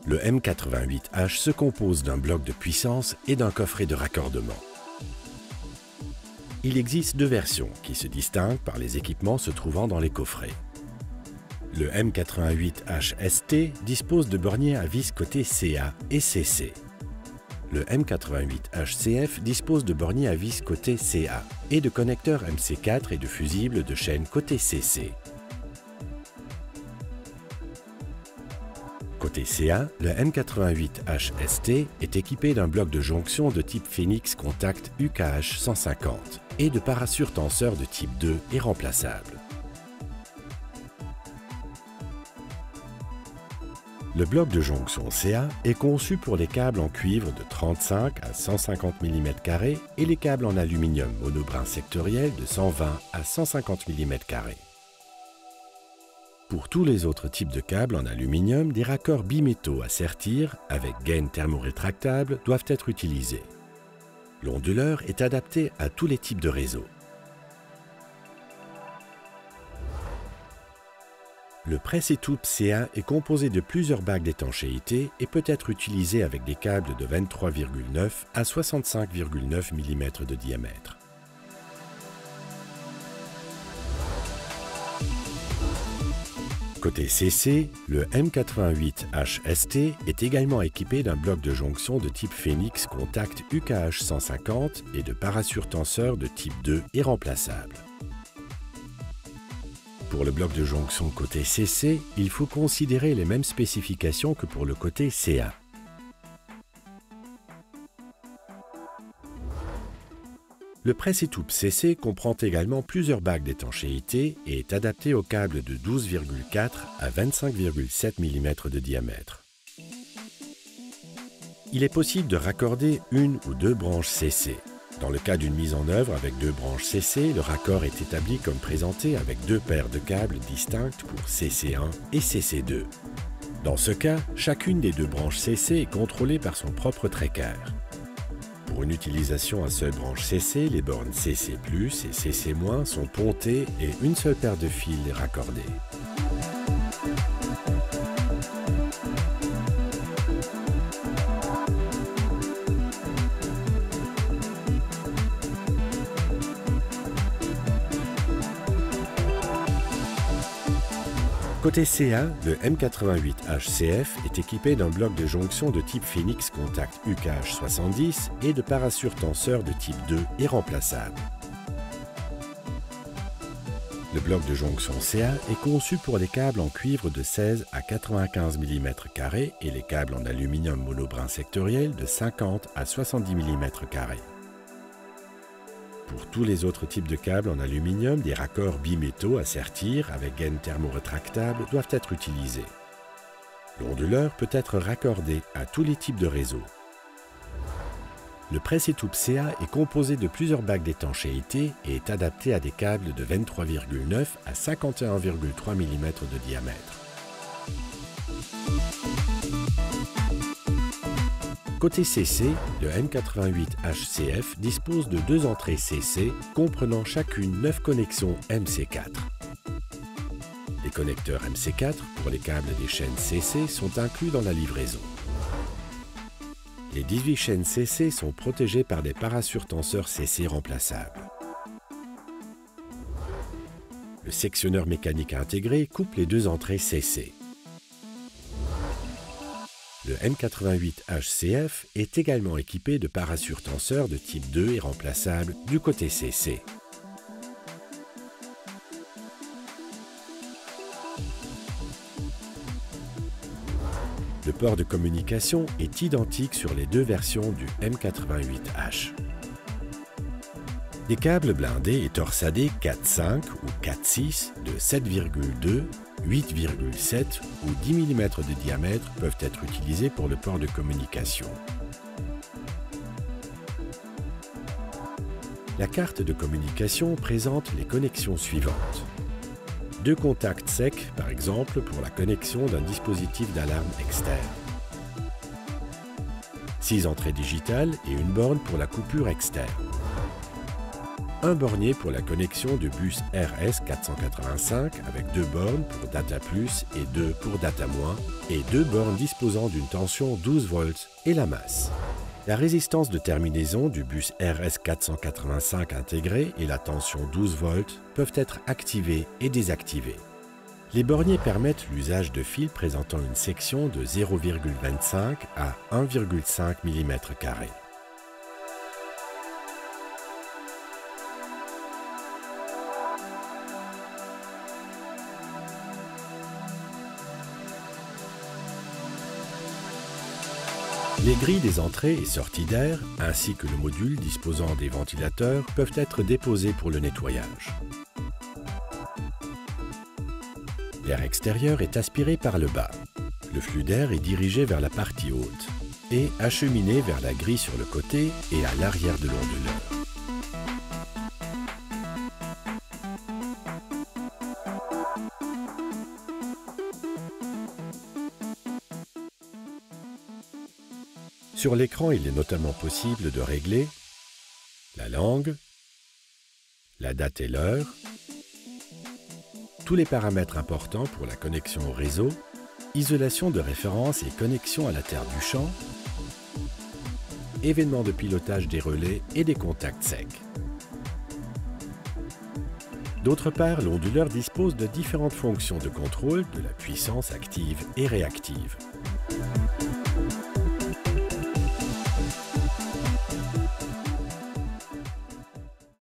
Le M88H se compose d'un bloc de puissance et d'un coffret de raccordement. Il existe deux versions qui se distinguent par les équipements se trouvant dans les coffrets. Le M88H ST dispose de borniers à vis côté CA et CC. Le M88H CF dispose de borniers à vis côté CA et de connecteurs MC4 et de fusibles de chaîne côté CC. Côté CA, le M88H ST est équipé d'un bloc de jonction de type Phoenix Contact UKH 150 et de parasure tenseur de type 2 et remplaçable. Le bloc de jonction CA est conçu pour les câbles en cuivre de 35 à 150 mm et les câbles en aluminium monobrin sectoriel de 120 à 150 mm. Pour tous les autres types de câbles en aluminium, des raccords bimétaux à sertir avec gaine thermorétractable doivent être utilisés. L'onduleur est adapté à tous les types de réseaux. Le presse-étoupe CA est composé de plusieurs bagues d'étanchéité et peut être utilisé avec des câbles de 23,9 à 65,9 mm de diamètre. Côté CC, le M88H ST est également équipé d'un bloc de jonction de type Phoenix Contact UKH 150 et de parasure tenseur de type 2 et remplaçable. Pour le bloc de jonction côté CC, il faut considérer les mêmes spécifications que pour le côté CA. Le presse-étoupe CC comprend également plusieurs bagues d'étanchéité et est adapté aux câbles de 12,4 à 25,7 mm de diamètre. Il est possible de raccorder une ou deux branches CC. Dans le cas d'une mise en œuvre avec deux branches CC, le raccord est établi comme présenté avec deux paires de câbles distinctes pour CC1 et CC2. Dans ce cas, chacune des deux branches CC est contrôlée par son propre tracker. Pour une utilisation à seule branche CC, les bornes CC+, et CC- sont pontées et une seule paire de fils est raccordée. Côté CA, le M88H-CF est équipé d'un bloc de jonction de type Phoenix Contact UKH 70 et de parasure tenseur de type 2 et remplaçable. Le bloc de jonction CA est conçu pour les câbles en cuivre de 16 à 95 mm et les câbles en aluminium monobrin sectoriel de 50 à 70 mm. Pour tous les autres types de câbles en aluminium, des raccords bimétaux à sertir avec gaine thermorétractable doivent être utilisés. L'onduleur peut être raccordé à tous les types de réseaux. Le presse-étoupe CA est composé de plusieurs bagues d'étanchéité et est adapté à des câbles de 23,9 à 51,3 mm de diamètre. Côté CC, le M88HCF dispose de deux entrées CC comprenant chacune 9 connexions MC4. Les connecteurs MC4 pour les câbles des chaînes CC sont inclus dans la livraison. Les 18 chaînes CC sont protégées par des parasure tenseurs CC remplaçables. Le sectionneur mécanique intégré coupe les deux entrées CC. Le M88HCF est également équipé de parasure tenseurs de type 2 et remplaçables du côté CC. Le port de communication est identique sur les deux versions du M88H. Des câbles blindés et torsadés 4.5 ou 4.6 de 7,2, 8,7 ou 10 mm de diamètre peuvent être utilisés pour le port de communication. La carte de communication présente les connexions suivantes. Deux contacts secs, par exemple, pour la connexion d'un dispositif d'alarme externe. 6 entrées digitales et une borne pour la coupure externe. un bornier pour la connexion du bus RS485 avec 2 bornes pour data plus et 2 pour data moins, et 2 bornes disposant d'une tension 12 volts et la masse. La résistance de terminaison du bus RS485 intégré et la tension 12 volts peuvent être activées et désactivées. Les borniers permettent l'usage de fils présentant une section de 0,25 à 1,5 mm². Les grilles des entrées et sorties d'air, ainsi que le module disposant des ventilateurs, peuvent être déposés pour le nettoyage. L'air extérieur est aspiré par le bas. Le flux d'air est dirigé vers la partie haute et acheminé vers la grille sur le côté et à l'arrière de l'onduleur. Sur l'écran, il est notamment possible de régler la langue, la date et l'heure, tous les paramètres importants pour la connexion au réseau, isolation de référence et connexion à la terre du champ, événements de pilotage des relais et des contacts secs. D'autre part, l'onduleur dispose de différentes fonctions de contrôle de la puissance active et réactive.